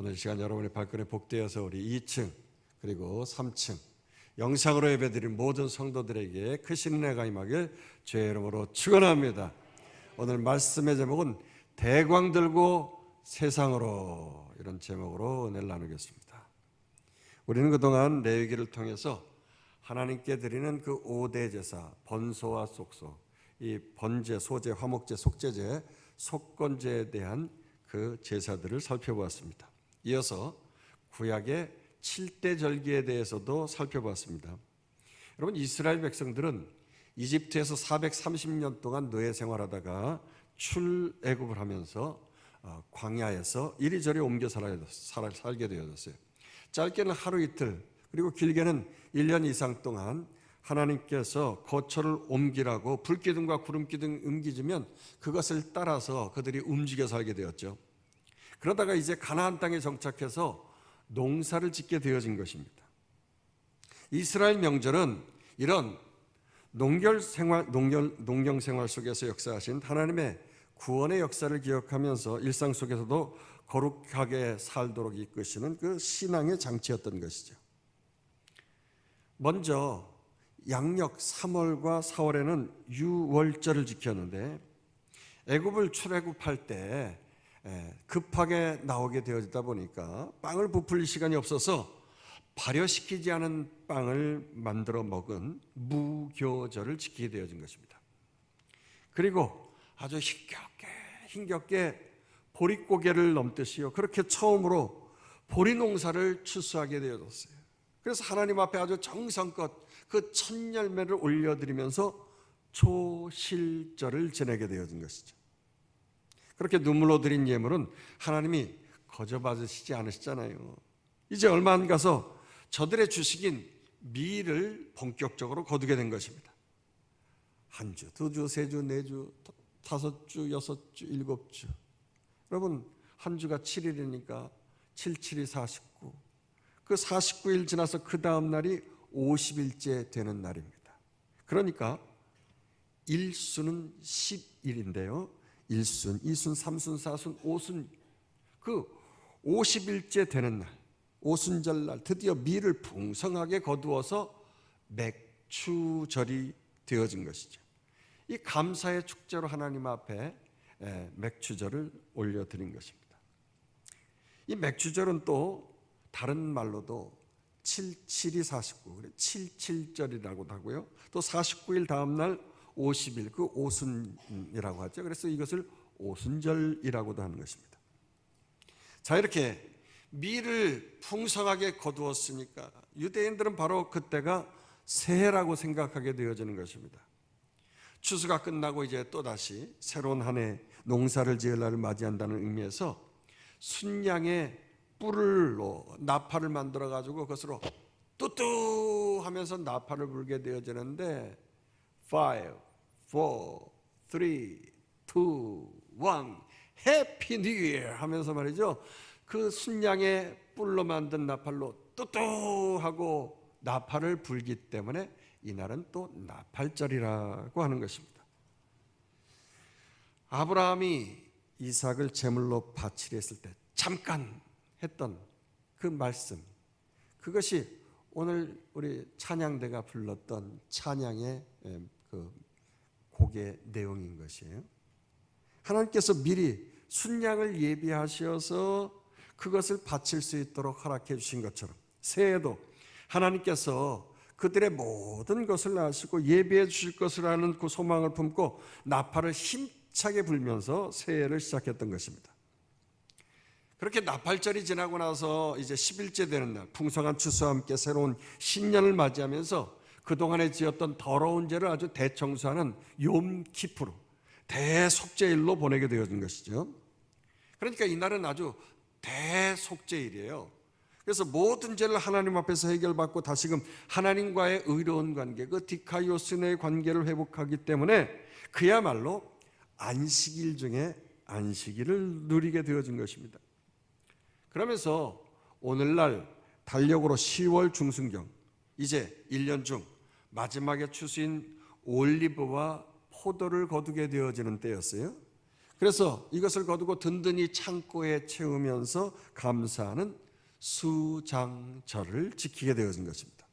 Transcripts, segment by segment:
오늘 이 시간 여러분의 발걸음에 복되어서 우리 2층 그리고 3층 영상으로 예배드린 모든 성도들에게 크신 은혜가 임하길 주의 이름으로 축원합니다. 오늘 말씀의 제목은 대광 들고 세상으로, 이런 제목으로 은혜를 나누겠습니다. 우리는 그동안 레위기를 통해서 하나님께 드리는 그 5대 제사, 번소와 속소, 이 번제, 소제, 화목제, 속제제, 속건제에 대한 그 제사들을 살펴보았습니다. 이어서 구약의 7대 절기에 대해서도 살펴보았습니다. 여러분, 이스라엘 백성들은 이집트에서 430년 동안 노예 생활하다가 출애굽을 하면서 광야에서 이리저리 옮겨 살게 되어졌어요. 짧게는 하루 이틀, 그리고 길게는 1년 이상 동안 하나님께서 거처를 옮기라고 불기둥과 구름기둥 옮기주면 그것을 따라서 그들이 움직여 살게 되었죠. 그러다가 이제 가나안 땅에 정착해서 농사를 짓게 되어진 것입니다. 이스라엘 명절은 이런 농경 생활 속에서 역사하신 하나님의 구원의 역사를 기억하면서 일상 속에서도 거룩하게 살도록 이끄시는 그 신앙의 장치였던 것이죠. 먼저 양력 3월과 4월에는 유월절을 지켰는데, 애굽을 출애굽할 때 급하게 나오게 되어지다 보니까 빵을 부풀릴 시간이 없어서 발효시키지 않은 빵을 만들어 먹은 무교절을 지키게 되어진 것입니다. 그리고 아주 힘겹게 보릿고개를 넘듯이요, 그렇게 처음으로 보리 농사를 추수하게 되어졌어요. 그래서 하나님 앞에 아주 정성껏 그 첫 열매를 올려드리면서 초실절을 지내게 되어진 것이죠. 그렇게 눈물로 드린 예물은 하나님이 거저받으시지 않으시잖아요. 이제 얼마 안 가서 저들의 주식인 밀을 본격적으로 거두게 된 것입니다. 한 주, 두 주, 세 주, 네 주, 다섯 주, 여섯 주, 일곱 주. 여러분, 한 주가 7일이니까 7, 7이 49. 그 49일 지나서 그 다음 날이 50일째 되는 날입니다. 그러니까 일순은 10일인데요. 일순, 이순, 삼순, 사순, 오순, 그 50일째 되는 날, 오순절 날 드디어 밀을 풍성하게 거두어서 맥추절이 되어진 것이죠. 이 감사의 축제로 하나님 앞에 맥추절을 올려드린 것입니다. 이 맥추절은 또 다른 말로도 77이 49, 77절이라고도 하고요, 또 49일 다음 날 50일, 그 오순이라고 하죠. 그래서 이것을 오순절이라고도 하는 것입니다. 자, 이렇게 밀을 풍성하게 거두었으니까 유대인들은 바로 그때가 새해라고 생각하게 되어지는 것입니다. 추수가 끝나고 이제 또다시 새로운 한 해 농사를 지을 날을 맞이한다는 의미에서 순양의 뿔로 나팔을 만들어 가지고 그것으로 뚜뚜 하면서 나팔을 불게 되어지는데 5, 4, 3, 2, 1 해피 뉴 이어 하면서 말이죠, 그 순양의 뿔로 만든 나팔로 뚜뚜 하고 나팔을 불기 때문에 이날은 또 나팔절이라고 하는 것입니다. 아브라함이 이삭을 제물로 바치려 했을 때 잠깐 했던 그 말씀, 그것이 오늘 우리 찬양대가 불렀던 찬양의 그 곡의 내용인 것이에요. 하나님께서 미리 순양을 예비하셔서 그것을 바칠 수 있도록 허락해 주신 것처럼 새해에도 하나님께서 그들의 모든 것을 아시고 예비해 주실 것을 아는 그 소망을 품고 나팔을 힘차게 불면서 새해를 시작했던 것입니다. 그렇게 나팔절이 지나고 나서 이제 10일째 되는 날, 풍성한 추수와 함께 새로운 신년을 맞이하면서 그동안에 지었던 더러운 죄를 아주 대청소하는 욤키푸르, 대속죄일로 보내게 되어진 것이죠. 그러니까 이날은 아주 대속죄일이에요. 그래서 모든 죄를 하나님 앞에서 해결받고 다시금 하나님과의 의로운 관계, 그 디카이오스의 관계를 회복하기 때문에 그야말로 안식일 중에 안식일을 누리게 되어진 것입니다. 그러면서 오늘날 달력으로 10월 중순경, 이제 1년 중 마지막의 추수인 올리브와 포도를 거두게 되어지는 때였어요. 그래서 이것을 거두고 든든히 창고에 채우면서 감사하는 수장절을 지키게 되어진 것입니다.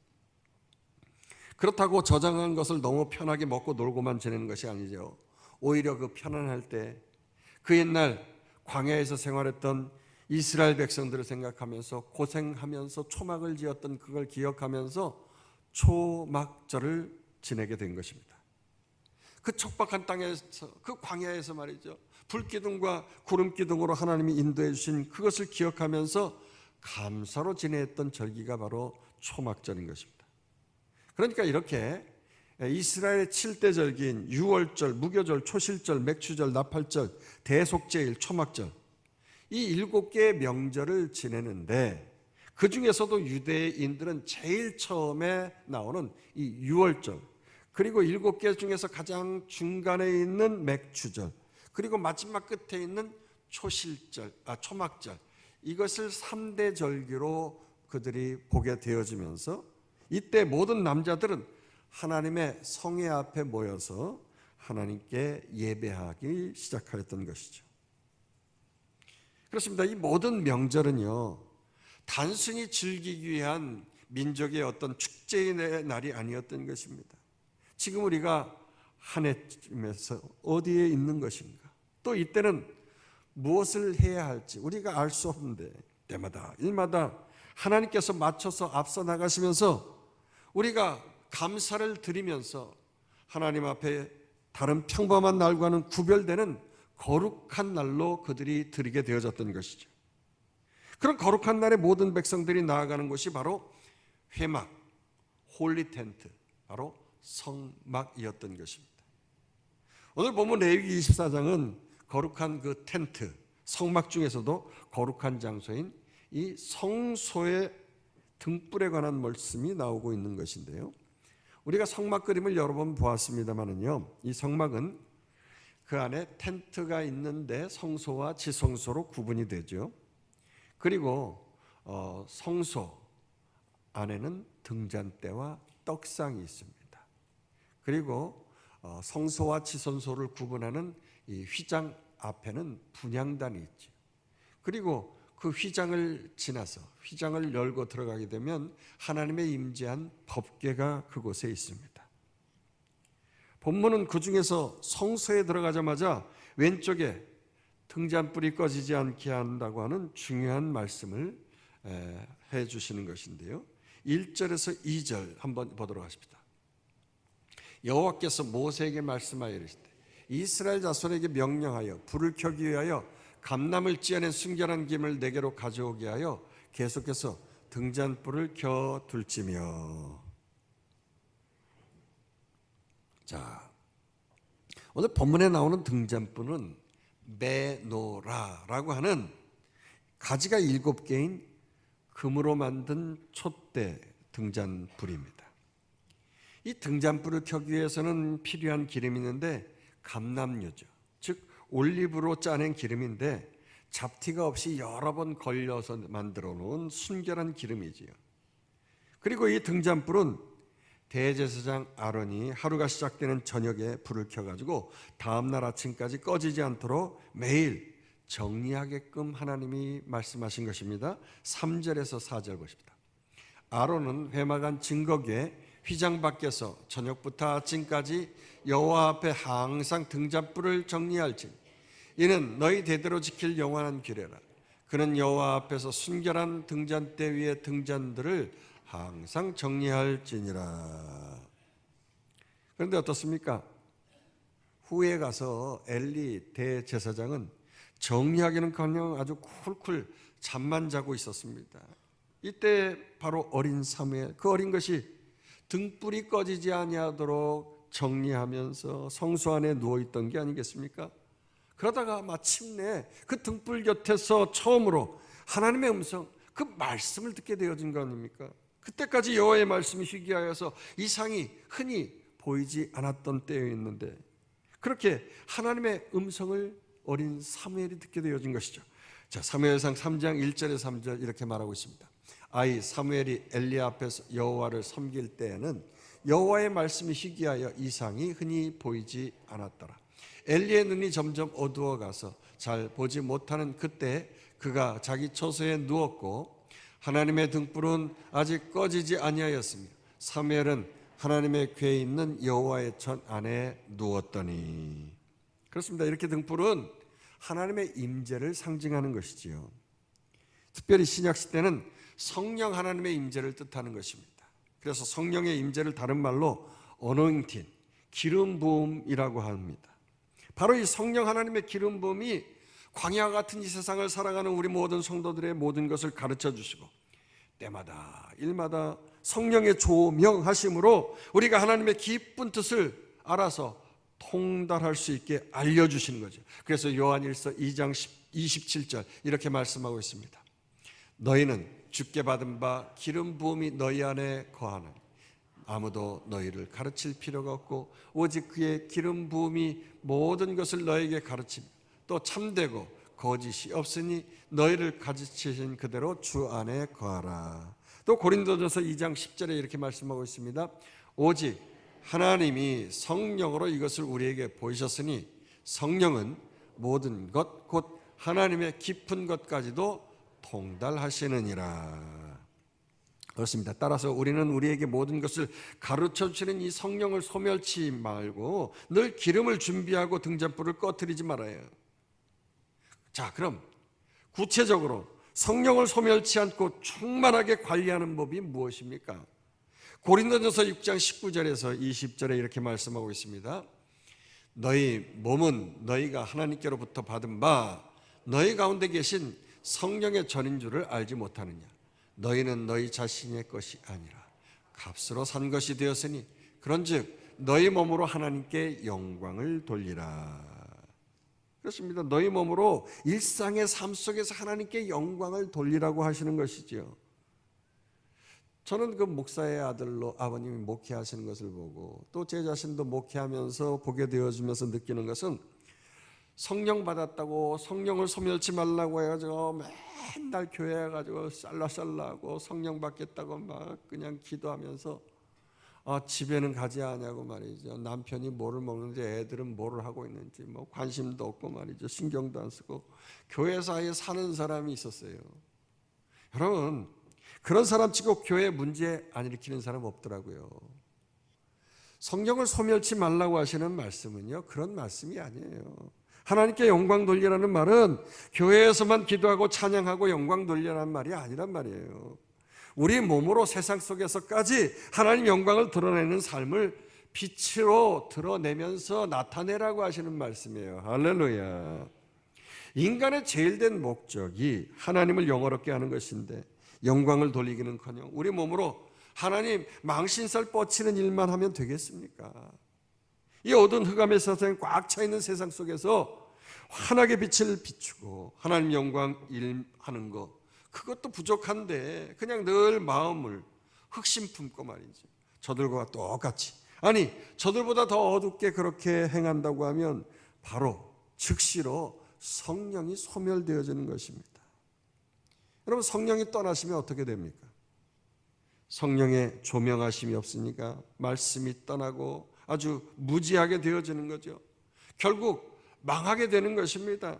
그렇다고 저장한 것을 너무 편하게 먹고 놀고만 지내는 것이 아니죠. 오히려 그 편안할 때 그 옛날 광야에서 생활했던 이스라엘 백성들을 생각하면서 고생하면서 초막을 지었던 그걸 기억하면서 초막절을 지내게 된 것입니다. 그 척박한 땅에서, 그 광야에서 말이죠, 불기둥과 구름기둥으로 하나님이 인도해 주신 그것을 기억하면서 감사로 지냈던 절기가 바로 초막절인 것입니다. 그러니까 이렇게 이스라엘의 7대 절기인 유월절, 무교절, 초실절, 맥추절, 나팔절, 대속제일, 초막절, 이 7개의 명절을 지내는데 그 중에서도 유대인들은 제일 처음에 나오는 이 유월절, 그리고 7개 중에서 가장 중간에 있는 맥추절, 그리고 마지막 끝에 있는 초막절, 이것을 3대 절기로 그들이 보게 되어지면서 이때 모든 남자들은 하나님의 성회 앞에 모여서 하나님께 예배하기 시작하였던 것이죠. 그렇습니다. 이 모든 명절은요, 단순히 즐기기 위한 민족의 어떤 축제의 날이 아니었던 것입니다. 지금 우리가 한 해쯤에서 어디에 있는 것인가, 또 이때는 무엇을 해야 할지 우리가 알 수 없는데 때마다 일마다 하나님께서 맞춰서 앞서 나가시면서 우리가 감사를 드리면서 하나님 앞에 다른 평범한 날과는 구별되는 거룩한 날로 그들이 드리게 되어졌던 것이죠. 그런 거룩한 날에 모든 백성들이 나아가는 곳이 바로 회막, 홀리 텐트, 바로 성막이었던 것입니다. 오늘 보면 레위기 24장은 거룩한 그 텐트, 성막 중에서도 거룩한 장소인 이 성소의 등불에 관한 말씀이 나오고 있는 것인데요, 우리가 성막 그림을 여러 번 보았습니다만은요, 이 성막은 그 안에 텐트가 있는데 성소와 지성소로 구분이 되죠. 그리고 성소 안에는 등잔대와 떡상이 있습니다. 그리고 성소와 지성소를 구분하는 이 휘장 앞에는 분향단이 있죠. 그리고 그 휘장을 지나서 휘장을 열고 들어가게 되면 하나님의 임재한 법궤가 그곳에 있습니다. 본문은 그 중에서 성소에 들어가자마자 왼쪽에 등잔불이 꺼지지 않게 한다고 하는 중요한 말씀을 해 주시는 것인데요, 1절에서 2절 한번 보도록 하십니다. 여호와께서 모세에게 말씀하여 이르시되 이스라엘 자손에게 명령하여 불을 켜기 위하여 감람을 찧어낸 순결한 김을 내게로 가져오게 하여 계속해서 등잔불을 켜 둘지며. 자, 오늘 본문에 나오는 등잔불은 메노라라고 하는 가지가 7개인 금으로 만든 촛대 등잔불입니다. 이 등잔불을 켜기 위해서는 필요한 기름이 있는데 감람유죠. 즉 올리브로 짜낸 기름인데 잡티가 없이 여러 번 걸려서 만들어 놓은 순결한 기름이지요. 그리고 이 등잔불은 대제사장 아론이 하루가 시작되는 저녁에 불을 켜가지고 다음날 아침까지 꺼지지 않도록 매일 정리하게끔 하나님이 말씀하신 것입니다. 3절에서 4절 보십니다. 아론은 회막 안 증거궤 휘장 밖에서 저녁부터 아침까지 여호와 앞에 항상 등잔불을 정리할지니 이는 너희 대대로 지킬 영원한 규례라. 그는 여호와 앞에서 순결한 등잔대 위의 등잔들을 항상 정리할지니라. 그런데 어떻습니까? 후에 가서 엘리 대제사장은 정리하기는커녕 아주 쿨쿨 잠만 자고 있었습니다. 이때 바로 어린 사무엘, 그 어린 것이 등불이 꺼지지 아니하도록 정리하면서 성소 안에 누워있던 게 아니겠습니까? 그러다가 마침내 그 등불 곁에서 처음으로 하나님의 음성, 그 말씀을 듣게 되어진 거 아닙니까? 그때까지 여호와의 말씀이 희귀하여서 이상이 흔히 보이지 않았던 때였는데 그렇게 하나님의 음성을 어린 사무엘이 듣게 되어진 것이죠. 자, 사무엘상 3장 1절에 3절 이렇게 말하고 있습니다. 아이 사무엘이 엘리 앞에서 여호와를 섬길 때에는 여호와의 말씀이 희귀하여 이상이 흔히 보이지 않았더라. 엘리의 눈이 점점 어두워가서 잘 보지 못하는 그때 그가 자기 처소에 누웠고 하나님의 등불은 아직 꺼지지 아니하였으며 사무엘은 하나님의 궤에 있는 여호와의 전 안에 누웠더니. 그렇습니다. 이렇게 등불은 하나님의 임재를 상징하는 것이지요. 특별히 신약 시대는 성령 하나님의 임재를 뜻하는 것입니다. 그래서 성령의 임재를 다른 말로 어노잉팅, 기름 부음이라고 합니다. 바로 이 성령 하나님의 기름 부음이 광야 같은 이 세상을 살아가는 우리 모든 성도들의 모든 것을 가르쳐 주시고 때마다 일마다 성령의 조명하심으로 우리가 하나님의 기쁜 뜻을 알아서 통달할 수 있게 알려주시는 거죠. 그래서 요한일서 2장 27절 이렇게 말씀하고 있습니다. 너희는 주께 받은 바 기름 부음이 너희 안에 거하나니 아무도 너희를 가르칠 필요가 없고 오직 그의 기름 부음이 모든 것을 너에게 가르치며 또 참되고 거짓이 없으니 너희를 가르치신 그대로 주 안에 거하라. 또 고린도전서 2장 10절에 이렇게 말씀하고 있습니다. 오직 하나님이 성령으로 이것을 우리에게 보이셨으니 성령은 모든 것 곧 하나님의 깊은 것까지도 통달하시느니라. 그렇습니다. 따라서 우리는 우리에게 모든 것을 가르쳐 주시는 이 성령을 소멸치 말고 늘 기름을 준비하고 등잔불을 꺼뜨리지 말아요. 자, 그럼 구체적으로 성령을 소멸치 않고 충만하게 관리하는 법이 무엇입니까? 고린도전서 6장 19절에서 20절에 이렇게 말씀하고 있습니다. 너희 몸은 너희가 하나님께로부터 받은 바 너희 가운데 계신 성령의 전인 줄을 알지 못하느냐. 너희는 너희 자신의 것이 아니라 값으로 산 것이 되었으니 그런즉 너희 몸으로 하나님께 영광을 돌리라. 그렇습니다. 너희 몸으로 일상의 삶 속에서 하나님께 영광을 돌리라고 하시는 것이지요. 저는 그 목사의 아들로 아버님이 목회하시는 것을 보고 또 제 자신도 목회하면서 보게 되어지면서 느끼는 것은 성령 받았다고 성령을 소멸치 말라고 해가지고 맨날 교회에 가지고 쌀라쌀라하고 성령 받겠다고 막 그냥 기도하면서 집에는 가지 않냐고 말이죠. 남편이 뭐를 먹는지 애들은 뭐를 하고 있는지 뭐 관심도 없고 말이죠. 신경도 안 쓰고 교회 사이에 사는 사람이 있었어요. 여러분 그런 사람 치고 교회 문제 안 일으키는 사람 없더라고요. 성령을 소멸치 말라고 하시는 말씀은요 그런 말씀이 아니에요. 하나님께 영광 돌리라는 말은 교회에서만 기도하고 찬양하고 영광 돌리라는 말이 아니란 말이에요. 우리 몸으로 세상 속에서까지 하나님 영광을 드러내는 삶을 빛으로 드러내면서 나타내라고 하시는 말씀이에요. 할렐루야. 인간의 제일 된 목적이 하나님을 영화롭게 하는 것인데 영광을 돌리기는커녕 우리 몸으로 하나님 망신살 뻗치는 일만 하면 되겠습니까? 이 어두운 흑암의 세상에 꽉 차 있는 세상 속에서 환하게 빛을 비추고 하나님 영광 일하는 것 그것도 부족한데 그냥 늘 마음을 흑심 품고 말이죠. 저들과 똑같이 아니 저들보다 더 어둡게 그렇게 행한다고 하면 바로 즉시로 성령이 소멸되어지는 것입니다. 여러분 성령이 떠나시면 어떻게 됩니까? 성령의 조명하심이 없으니까 말씀이 떠나고 아주 무지하게 되어지는 거죠. 결국 망하게 되는 것입니다.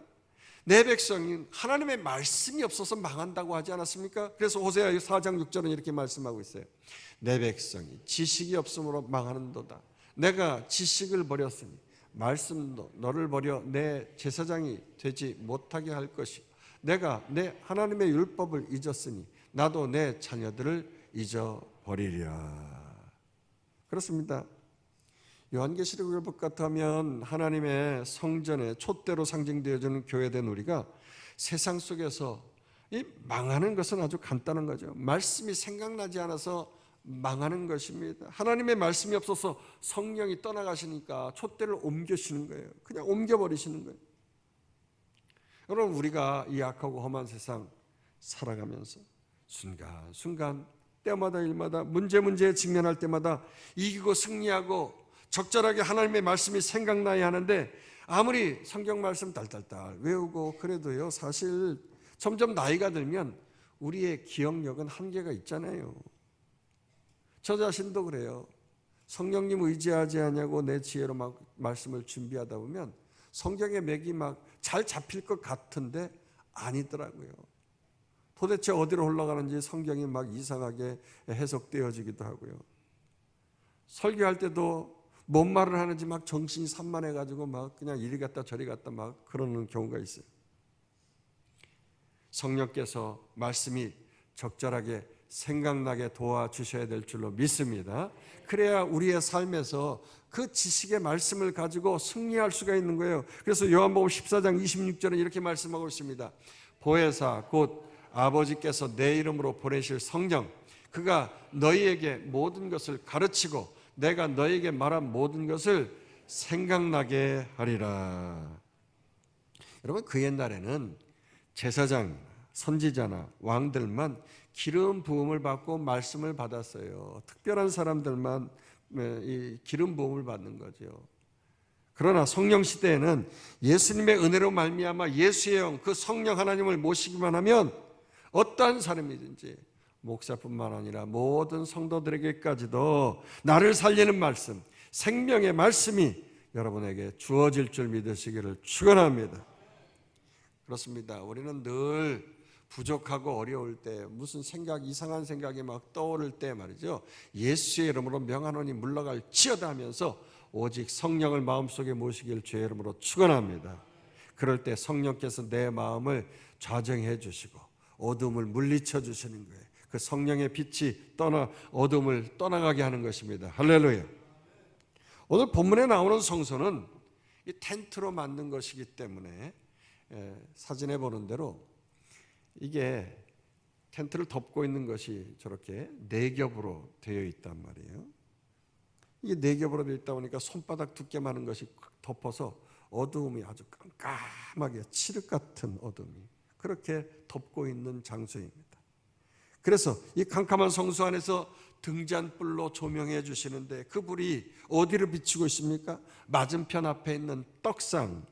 내 백성이 하나님의 말씀이 없어서 망한다고 하지 않았습니까? 그래서 호세아 4장 6절은 이렇게 말씀하고 있어요. 내 백성이 지식이 없으므로 망하는도다. 내가 지식을 버렸으니 말씀도 너를 버려 내 제사장이 되지 못하게 할 것이고 내가 내 하나님의 율법을 잊었으니 나도 내 자녀들을 잊어버리리라. 그렇습니다. 요한계시록 율법 같으면 하나님의 성전의 촛대로 상징되어지는 교회된 우리가 세상 속에서 이 망하는 것은 아주 간단한 거죠. 말씀이 생각나지 않아서 망하는 것입니다. 하나님의 말씀이 없어서 성령이 떠나가시니까 촛대를 옮겨시는 거예요. 그냥 옮겨버리시는 거예요. 여러분 우리가 이 악하고 험한 세상 살아가면서 순간순간 때마다 일마다 문제에 직면할 때마다 이기고 승리하고 적절하게 하나님의 말씀이 생각나야 하는데 아무리 성경 말씀 딸딸딸 외우고 그래도요 사실 점점 나이가 들면 우리의 기억력은 한계가 있잖아요. 저 자신도 그래요. 성령님 의지하지 않냐고 내 지혜로 막 말씀을 준비하다 보면 성경의 맥이 막 잘 잡힐 것 같은데 아니더라고요. 도대체 어디로 흘러가는지 성경이 막 이상하게 해석되어지기도 하고요. 설교할 때도 뭔 말을 하는지 막 정신이 산만해가지고 막 그냥 이리 갔다 저리 갔다 막 그러는 경우가 있어요. 성령께서 말씀이 적절하게 생각나게 도와주셔야 될 줄로 믿습니다. 그래야 우리의 삶에서 그 지식의 말씀을 가지고 승리할 수가 있는 거예요. 그래서 요한복음 14장 26절에 이렇게 말씀하고 있습니다. 보혜사 곧 아버지께서 내 이름으로 보내실 성령, 그가 너희에게 모든 것을 가르치고 내가 너희에게 말한 모든 것을 생각나게 하리라. 여러분, 그 옛날에는 제사장, 선지자나 왕들만 기름 부음을 받고 말씀을 받았어요. 특별한 사람들만 이 기름 부음을 받는 거죠. 그러나 성령 시대에는 예수님의 은혜로 말미암아 예수의 영, 그 성령 하나님을 모시기만 하면 어떠한 사람이든지 목사뿐만 아니라 모든 성도들에게까지도 나를 살리는 말씀, 생명의 말씀이 여러분에게 주어질 줄 믿으시기를 축원합니다. 그렇습니다. 우리는 늘 부족하고 어려울 때, 무슨 생각, 이상한 생각이 막 떠오를 때 말이죠, 예수의 이름으로 명하노니 물러갈지어다 하면서 오직 성령을 마음속에 모시길 주의 이름으로 축원합니다. 그럴 때 성령께서 내 마음을 좌정해 주시고 어둠을 물리쳐 주시는 거예요. 그 성령의 빛이 어둠을 떠나가게 하는 것입니다. 할렐루야. 오늘 본문에 나오는 성소는 이 텐트로 만든 것이기 때문에 사진에 보는 대로 이게 텐트를 덮고 있는 것이 저렇게 네 겹으로 되어 있단 말이에요. 이게 네 겹으로 되어 있다 보니까 손바닥 두께만한 것이 덮어서 어두움이 아주 깜깜하게 칠흑 같은 어둠이 그렇게 덮고 있는 장소입니다. 그래서 이 캄캄한 성소 안에서 등잔불로 조명해 주시는데 그 불이 어디를 비추고 있습니까? 맞은편 앞에 있는 떡상,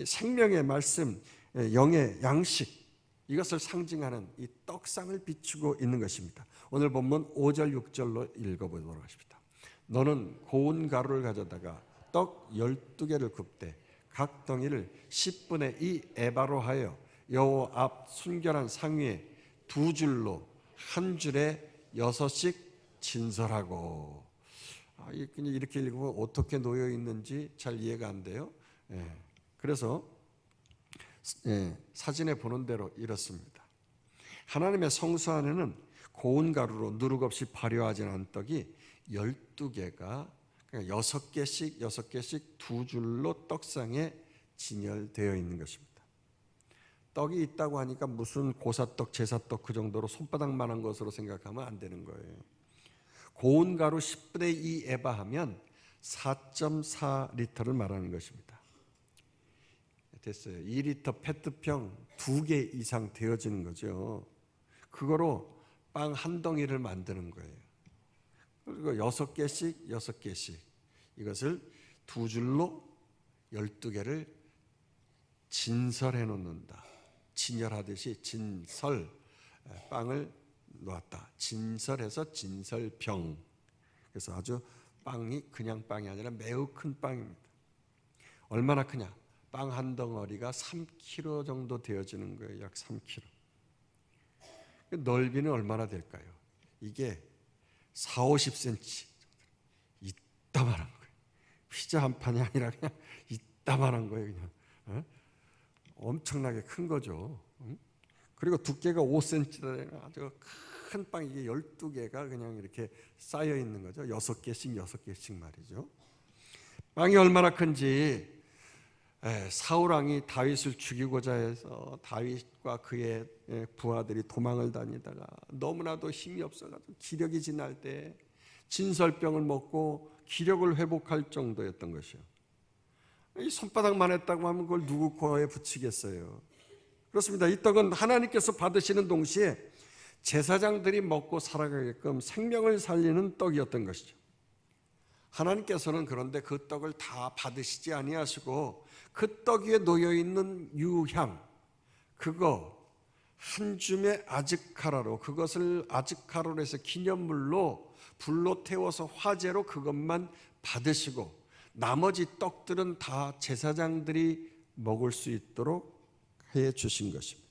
생명의 말씀, 영의 양식, 이것을 상징하는 이 떡상을 비추고 있는 것입니다. 오늘 본문 5절 6절로 읽어보도록 하십니다. 너는 고운 가루를 가져다가 떡 12개를 굽되 각 덩이를 10분의 2 에바로 하여 여호 앞 순결한 상위에 두 줄로 한 줄에 6씩 진설하고. 이렇게 읽으면 어떻게 놓여 있는지 잘 이해가 안 돼요. 그래서 사진에 보는 대로 이렇습니다. 하나님의 성소 안에는 고운 가루로 누룩 없이 발효하지 않은 떡이 12개가 6개씩 두 줄로 떡상에 진열되어 있는 것입니다. 떡이 있다고 하니까 무슨 고사떡, 제사떡 그 정도로 손바닥만한 것으로 생각하면 안 되는 거예요. 고운 가루 10분의 2 에바 하면 4.4리터를 말하는 것입니다. 됐어요. 2리터 페트병 2개 이상 되어지는 거죠. 그거로 빵 한 덩이를 만드는 거예요. 그리고 6개씩 이것을 두 줄로 12개를 진설해 놓는다. 진열하듯이 진설, 빵을 놓았다. 진설해서 진설병. 그래서 아주 빵이 그냥 빵이 아니라 매우 큰 빵입니다. 얼마나 크냐? 빵 한 덩어리가 3kg 정도 되어지는 거예요. 약 3kg. 넓이는 얼마나 될까요? 이게 40-50cm 이따만한 거예요. 피자 한 판이 아니라 그냥 이따만한 거예요. 그냥 엄청나게 큰 거죠. 그리고 두께가 5cm라는 아주 큰 빵, 이게 12개가 그냥 이렇게 쌓여 있는 거죠. 6개씩 말이죠. 빵이 얼마나 큰지 사울 왕이 다윗을 죽이고자 해서 다윗과 그의 부하들이 도망을 다니다가 너무나도 힘이 없어가지고 기력이 지날 때 진설병을 먹고 기력을 회복할 정도였던 것이요. 이 손바닥만 했다고 하면 그걸 누구 코에 붙이겠어요? 그렇습니다. 이 떡은 하나님께서 받으시는 동시에 제사장들이 먹고 살아가게끔 생명을 살리는 떡이었던 것이죠. 하나님께서는 그런데 그 떡을 다 받으시지 아니하시고 그 떡 위에 놓여 있는 유향, 그거 한 줌의 아즈카라로, 그것을 아즈카라로 해서 기념물로 불로 태워서 화제로 그것만 받으시고 나머지 떡들은 다 제사장들이 먹을 수 있도록 해 주신 것입니다.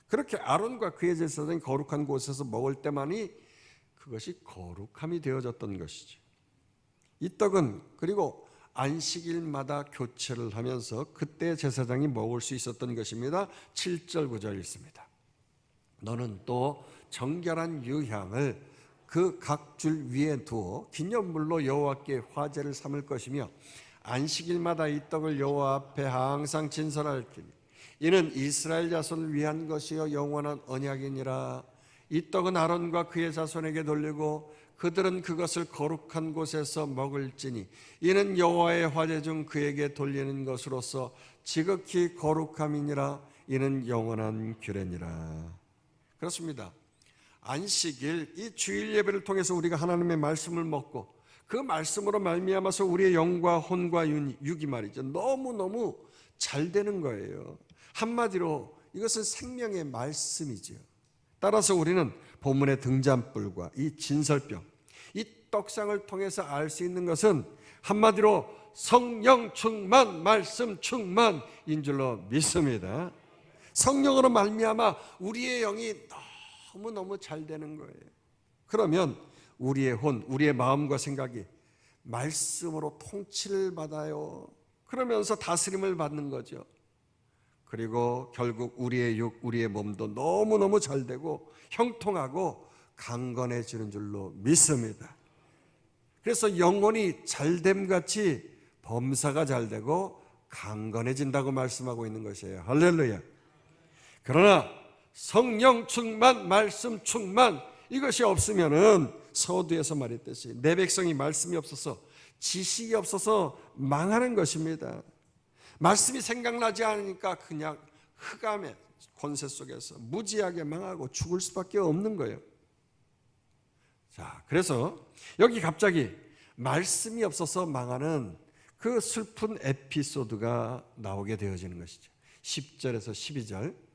그렇게 아론과 그의 제사장이 거룩한 곳에서 먹을 때만이 그것이 거룩함이 되어졌던 것이죠. 이 떡은 그리고 안식일마다 교체를 하면서 그때 제사장이 먹을 수 있었던 것입니다. 7절 9절 읽습니다. 너는 또 정결한 유향을 그 각 줄 위에 두어 기념물로 여호와께 화제를 삼을 것이며 안식일마다 이 떡을 여호와 앞에 항상 진설할지니 이는 이스라엘 자손을 위한 것이요 영원한 언약이니라. 이 떡은 아론과 그의 자손에게 돌리고 그들은 그것을 거룩한 곳에서 먹을지니 이는 여호와의 화제 중 그에게 돌리는 것으로서 지극히 거룩함이니라. 이는 영원한 규례니라. 그렇습니다. 안식일, 이 주일 예배를 통해서 우리가 하나님의 말씀을 먹고 그 말씀으로 말미암아서 우리의 영과 혼과 육이 말이죠, 너무너무 잘 되는 거예요. 한마디로 이것은 생명의 말씀이죠. 따라서 우리는 본문의 등잔불과 이 진설병, 이 떡상을 통해서 알 수 있는 것은 한마디로 성령 충만, 말씀 충만인 줄로 믿습니다. 성령으로 말미암아 우리의 영이 너무너무 잘 되는 거예요. 그러면 우리의 혼, 우리의 마음과 생각이 말씀으로 통치를 받아요. 그러면서 다스림을 받는 거죠. 그리고 결국 우리의 육, 우리의 몸도 너무너무 잘 되고 형통하고 강건해지는 줄로 믿습니다. 그래서 영혼이 잘됨같이 범사가 잘 되고 강건해진다고 말씀하고 있는 것이에요. 할렐루야. 그러나 성령 충만, 말씀 충만, 이것이 없으면은 서두에서 말했듯이 내 백성이 말씀이 없어서 지식이 없어서 망하는 것입니다. 말씀이 생각나지 않으니까 그냥 흑암의 권세 속에서 무지하게 망하고 죽을 수밖에 없는 거예요. 자, 그래서 여기 갑자기 말씀이 없어서 망하는 그 슬픈 에피소드가 나오게 되어지는 것이죠. 10절에서 12절.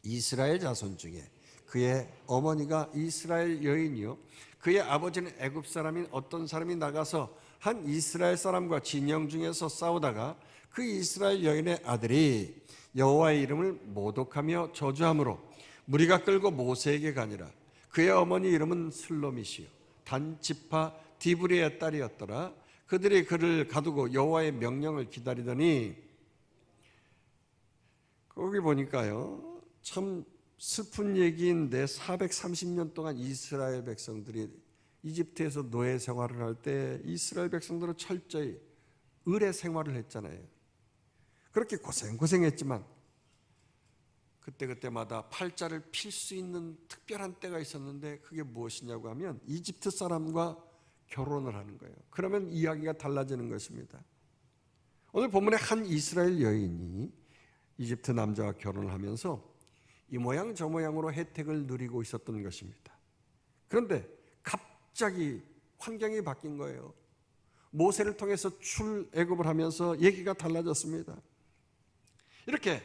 이스라엘 자손 중에 그의 어머니가 이스라엘 여인이요 그의 아버지는 애굽 사람인 어떤 사람이 나가서 한 이스라엘 사람과 진영 중에서 싸우다가 그 이스라엘 여인의 아들이 여호와의 이름을 모독하며 저주함으로 무리가 끌고 모세에게 가니라. 그의 어머니 이름은 슬로미시요 단지파 디브리의 딸이었더라. 그들이 그를 가두고 여호와의 명령을 기다리더니, 거기 보니까요 참 슬픈 얘기인데 430년 동안 이스라엘 백성들이 이집트에서 노예 생활을 할 때 이스라엘 백성들은 철저히 의례 생활을 했잖아요. 그렇게 고생했지만 그때마다 팔자를 필 수 있는 특별한 때가 있었는데 그게 무엇이냐고 하면 이집트 사람과 결혼을 하는 거예요. 그러면 이야기가 달라지는 것입니다. 오늘 본문에 한 이스라엘 여인이 이집트 남자와 결혼을 하면서 이 모양 저 모양으로 혜택을 누리고 있었던 것입니다. 그런데 갑자기 환경이 바뀐 거예요. 모세를 통해서 출애굽을 하면서 얘기가 달라졌습니다. 이렇게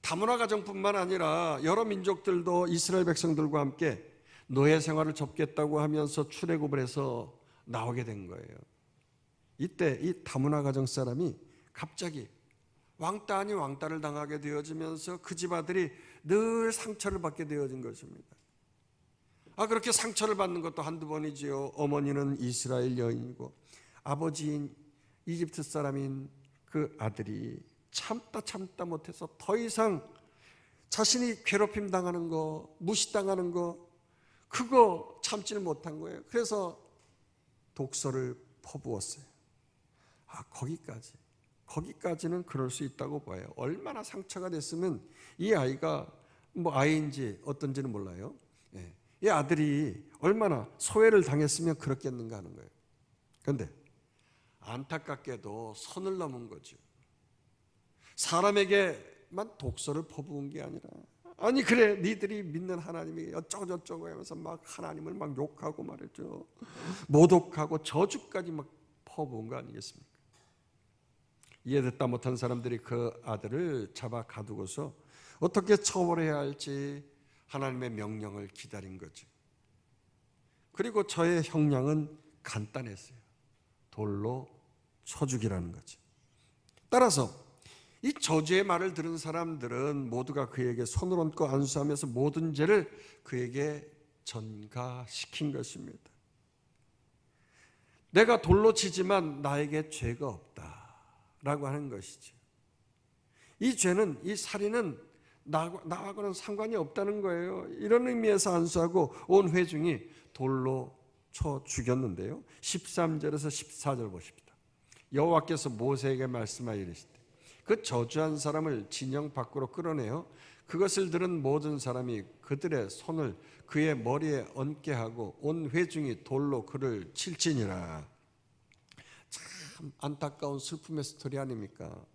다문화 가정뿐만 아니라 여러 민족들도 이스라엘 백성들과 함께 노예 생활을 접겠다고 하면서 출애굽을 해서 나오게 된 거예요. 이때 이 다문화 가정 사람이 갑자기 왕따 아닌 왕따를 당하게 되어지면서 그 집 아들이 늘 상처를 받게 되어진 것입니다. 그렇게 상처를 받는 것도 한두 번이지요. 어머니는 이스라엘 여인이고 아버지인 이집트 사람인 그 아들이 참다 못해서 더 이상 자신이 괴롭힘 당하는 거, 무시당하는 거, 그거 참지를 못한 거예요. 그래서 독소를 퍼부었어요. 거기까지는 그럴 수 있다고 봐요. 얼마나 상처가 됐으면 이 아이가 아이인지 어떤지는 몰라요. 이 아들이 얼마나 소외를 당했으면 그렇겠는가 하는 거예요. 그런데 안타깝게도 선을 넘은 거죠. 사람에게만 독소를 퍼부은 게 아니라, 아니 그래 니들이 믿는 하나님이 어쩌고저쩌고 하면서 막 하나님을 막 욕하고 말했죠. 모독하고 저주까지 막 퍼부은 거 아니겠습니까? 이해듣다 못한 사람들이 그 아들을 잡아 가두고서 어떻게 처벌해야 할지, 하나님의 명령을 기다린 거죠. 그리고 저의 형량은 간단했어요. 돌로 쳐 죽이라는 거죠. 따라서 이 저주의 말을 들은 사람들은 모두가 그에게 손을 얹고 안수하면서 모든 죄를 그에게 전가시킨 것입니다. 내가 돌로 치지만 나에게 죄가 없다라고 하는 것이죠. 이 죄는, 이 살인은 나하고는 상관이 없다는 거예요. 이런 의미에서 안수하고 온 회중이 돌로 쳐 죽였는데요. 13절에서 14절 보십니다. 여호와께서 모세에게 말씀하여 이르시되 그 저주한 사람을 진영 밖으로 끌어내어 그것을 들은 모든 사람이 그들의 손을 그의 머리에 얹게 하고 온 회중이 돌로 그를 칠지니라. 참 안타까운 슬픔의 스토리 아닙니까?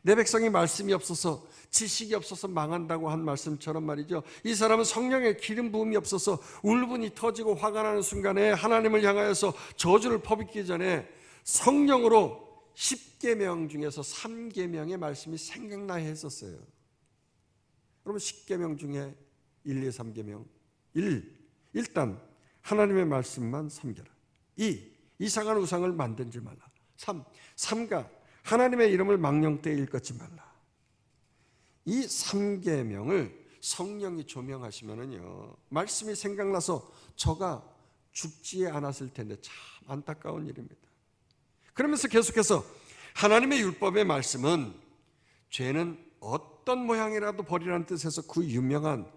내 백성이 말씀이 없어서, 지식이 없어서 망한다고 한 말씀처럼 말이죠. 이 사람은 성령의 기름 부음이 없어서 울분이 터지고 화가 나는 순간에 하나님을 향하여서 저주를 퍼붓기 전에 성령으로 10계명 중에서 3계명의 말씀이 생각나야 했었어요. 여러분, 10계명 중에 1, 2, 3계명 1. 일단 하나님의 말씀만 섬겨라. 2. 이상한 우상을 만들지 말라. 3. 삼가 하나님의 이름을 망령되이 일컫지 말라. 이 3계명을 성령이 조명하시면은요, 말씀이 생각나서 저가 죽지 않았을 텐데 참 안타까운 일입니다. 그러면서 계속해서 하나님의 율법의 말씀은 죄는 어떤 모양이라도 버리라는 뜻에서 그 유명한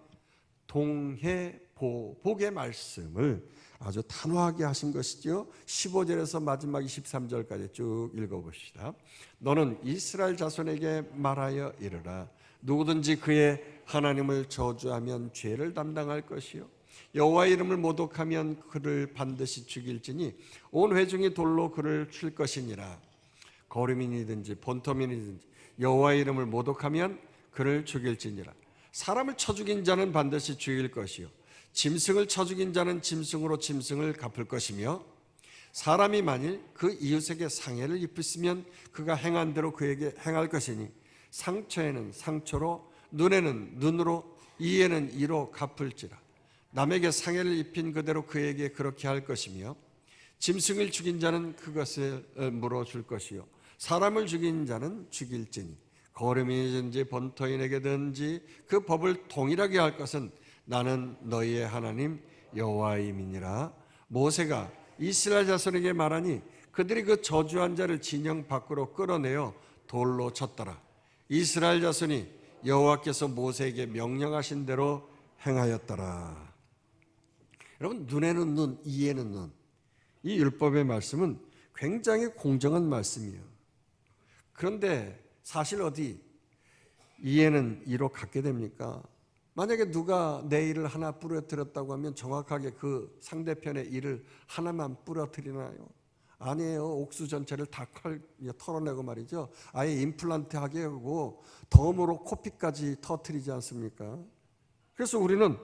동해보복의 말씀을 아주 단호하게 하신 것이죠. 15절에서 마지막 23절까지 쭉 읽어봅시다. 너는 이스라엘 자손에게 말하여 이르라. 누구든지 그의 하나님을 저주하면 죄를 담당할 것이요 여호와의 이름을 모독하면 그를 반드시 죽일지니 온 회중이 돌로 그를 칠 것이니라. 거류민이든지 본토민이든지 여호와의 이름을 모독하면 그를 죽일지니라. 사람을 쳐 죽인 자는 반드시 죽일 것이요 짐승을 쳐 죽인 자는 짐승으로 짐승을 갚을 것이며 사람이 만일 그 이웃에게 상해를 입혔으면 그가 행한 대로 그에게 행할 것이니 상처에는 상처로 눈에는 눈으로 이에는 이로 갚을지라. 남에게 상해를 입힌 그대로 그에게 그렇게 할 것이며 짐승을 죽인 자는 그것을 물어줄 것이요 사람을 죽인 자는 죽일지니 거류민이든지 본토인에게든지 그 법을 동일하게 할 것은 나는 너희의 하나님 여호와임이니라. 모세가 이스라엘 자손에게 말하니 그들이 그 저주한 자를 진영 밖으로 끌어내어 돌로 쳤더라. 이스라엘 자손이 여호와께서 모세에게 명령하신 대로 행하였더라. 여러분, 눈에는 눈, 이에는 눈. 이 율법의 말씀은 굉장히 공정한 말씀이에요. 그런데 사실 어디 이에는 이로 갖게 됩니까? 만약에 누가 내 일을 하나 부러뜨렸다고 하면 정확하게 그 상대편의 일을 하나만 부러뜨리나요? 아니에요. 옥수 전체를 다 털어내고 말이죠. 아예 임플란트 하게 하고 덤으로 코피까지 터뜨리지 않습니까? 그래서 우리는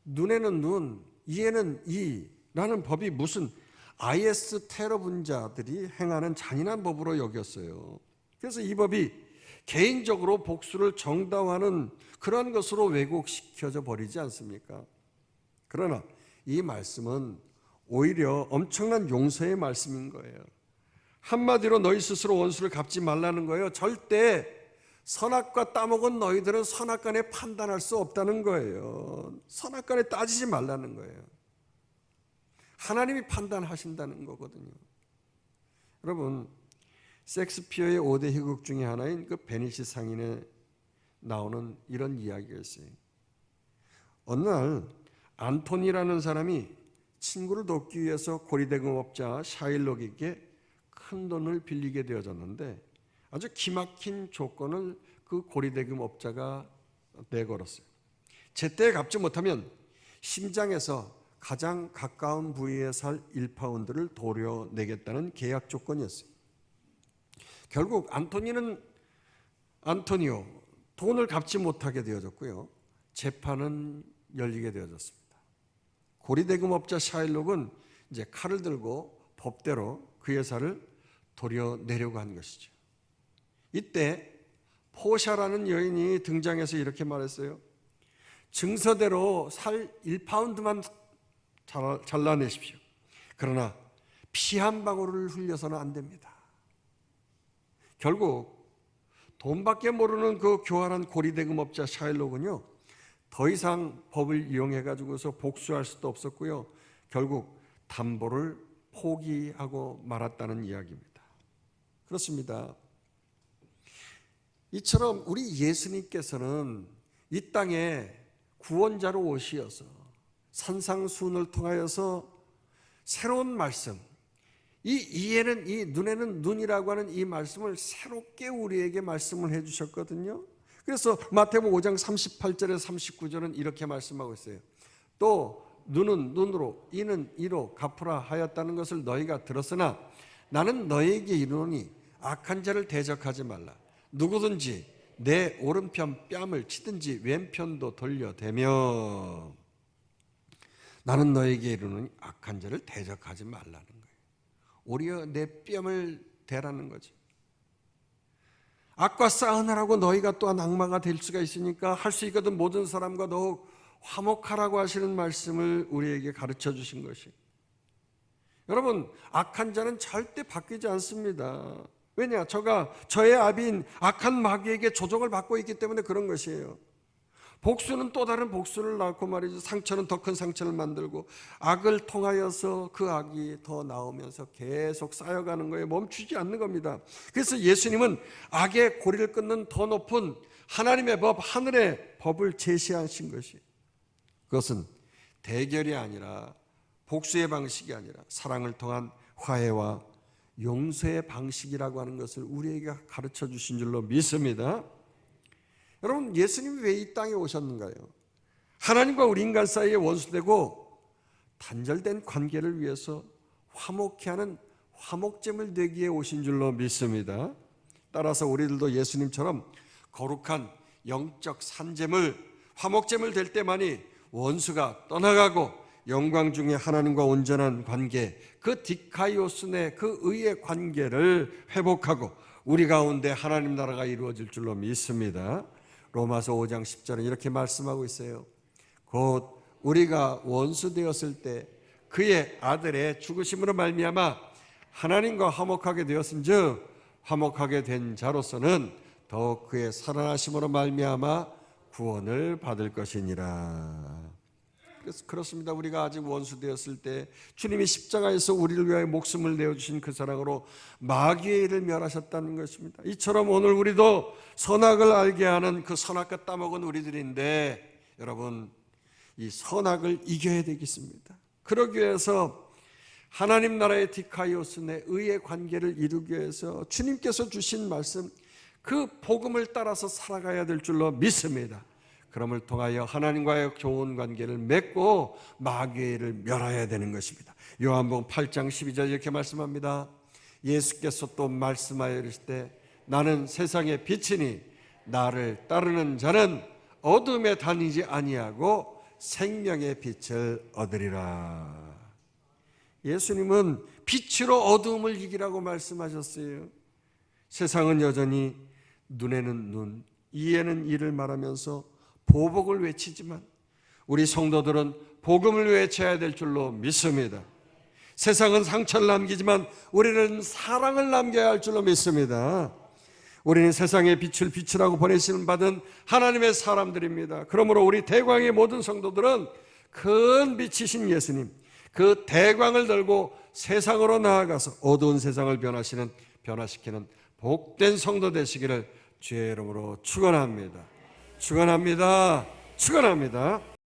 눈에는 눈, 이에는 이라는 법이 무슨 IS 테러 분자들이 행하는 잔인한 법으로 여겼어요. 그래서 이 법이 개인적으로 복수를 정당화하는 그러한 것으로 왜곡시켜져 버리지 않습니까? 그러나 이 말씀은 오히려 엄청난 용서의 말씀인 거예요. 한마디로 너희 스스로 원수를 갚지 말라는 거예요. 절대 선악과 따먹은 너희들은 선악간에 판단할 수 없다는 거예요. 선악간에 따지지 말라는 거예요. 하나님이 판단하신다는 거거든요. 여러분, 셰익스피어의 5대 희곡 중에 하나인 그 베니시 상인에 나오는 이런 이야기가 있어요. 어느 날 안토니라는 사람이 친구를 돕기 위해서 고리대금업자 샤일록에게 큰 돈을 빌리게 되어졌는데 아주 기막힌 조건을 그 고리대금업자가 내걸었어요. 제때 갚지 못하면 심장에서 가장 가까운 부위에 살 1파운드를 도려내겠다는 계약 조건이었어요. 결국 안토니오 돈을 갚지 못하게 되어졌고요. 재판은 열리게 되어졌습니다. 고리대금업자 샤일록은 이제 칼을 들고 법대로 그 여사를 도려내려고 한 것이죠. 이때 포샤라는 여인이 등장해서 이렇게 말했어요. 증서대로 살 1파운드만 잘라내십시오. 그러나 피 한 방울을 흘려서는 안 됩니다. 결국 돈밖에 모르는 그 교활한 고리대금업자 샤일록은요, 더 이상 법을 이용해 가지고서 복수할 수도 없었고요, 결국 담보를 포기하고 말았다는 이야기입니다. 그렇습니다. 이처럼 우리 예수님께서는 이 땅에 구원자로 오시어서 산상수훈을 통하여서 새로운 말씀, 이 이에는 이, 눈에는 눈이라고 하는 이 말씀을 새롭게 우리에게 말씀을 해주셨거든요. 그래서 마태복음 5장 38절에 39절은 이렇게 말씀하고 있어요. 또 눈은 눈으로, 이는 이로 갚으라 하였다는 것을 너희가 들었으나 나는 너희에게 이르노니 악한 자를 대적하지 말라. 누구든지 내 오른편 뺨을 치든지 왼편도 돌려대며, 나는 너에게 이르노니 악한 자를 대적하지 말라는 거예요. 오히려 내 뺨을 대라는 거죠. 악과 싸우느라고 너희가 또한 악마가 될 수가 있으니까 할 수 있거든 모든 사람과 더욱 화목하라고 하시는 말씀을 우리에게 가르쳐 주신 것이. 여러분, 악한 자는 절대 바뀌지 않습니다. 왜냐? 저의 아비인 악한 마귀에게 조종을 받고 있기 때문에 그런 것이에요. 복수는 또 다른 복수를 낳고 말이죠. 상처는 더 큰 상처를 만들고 악을 통하여서 그 악이 더 나오면서 계속 쌓여가는 거예요. 멈추지 않는 겁니다. 그래서 예수님은 악의 고리를 끊는 더 높은 하나님의 법, 하늘의 법을 제시하신 것이, 그것은 대결이 아니라 복수의 방식이 아니라 사랑을 통한 화해와 용서의 방식이라고 하는 것을 우리에게 가르쳐 주신 줄로 믿습니다. 여러분, 예수님이 왜 이 땅에 오셨는가요? 하나님과 우리 인간 사이에 원수되고 단절된 관계를 위해서 화목케 하는 화목제물 되기에 오신 줄로 믿습니다. 따라서 우리들도 예수님처럼 거룩한 영적 산제물, 화목제물 될 때만이 원수가 떠나가고 영광 중에 하나님과 온전한 관계, 그 디카이오스네, 그 의의 관계를 회복하고 우리 가운데 하나님 나라가 이루어질 줄로 믿습니다. 로마서 5장 10절은 이렇게 말씀하고 있어요. 곧 우리가 원수 되었을 때 그의 아들의 죽으심으로 말미암아 하나님과 화목하게 되었은즉 화목하게 된 자로서는 더욱 그의 살아나심으로 말미암아 구원을 받을 것이니라. 그래서 그렇습니다. 우리가 아직 원수 되었을 때 주님이 십자가에서 우리를 위하여 목숨을 내어주신 그 사랑으로 마귀의 일을 멸하셨다는 것입니다. 이처럼 오늘 우리도 선악을 알게 하는 그 선악과 따먹은 우리들인데, 여러분, 이 선악을 이겨야 되겠습니다. 그러기 위해서 하나님 나라의 디카이오스네, 의의 관계를 이루기 위해서 주님께서 주신 말씀, 그 복음을 따라서 살아가야 될 줄로 믿습니다. 그럼을 통하여 하나님과의 좋은 관계를 맺고 마귀의 일을 멸해야 되는 것입니다. 요한복음 8장 12절 이렇게 말씀합니다. 예수께서 또 말씀하여 이르시되 나는 세상의 빛이니 나를 따르는 자는 어둠에 다니지 아니하고 생명의 빛을 얻으리라. 예수님은 빛으로 어둠을 이기라고 말씀하셨어요. 세상은 여전히 눈에는 눈, 이에는 이를 말하면서 보복을 외치지만 우리 성도들은 복음을 외쳐야 될 줄로 믿습니다. 세상은 상처를 남기지만 우리는 사랑을 남겨야 할 줄로 믿습니다. 우리는 세상의 빛을 빛이라고 보내시는 받은 하나님의 사람들입니다. 그러므로 우리 대광의 모든 성도들은 큰 빛이신 예수님, 그 대광을 들고 세상으로 나아가서 어두운 세상을 변화시키는 복된 성도 되시기를 주의 이름으로 축원합니다. 축원합니다. 축원합니다.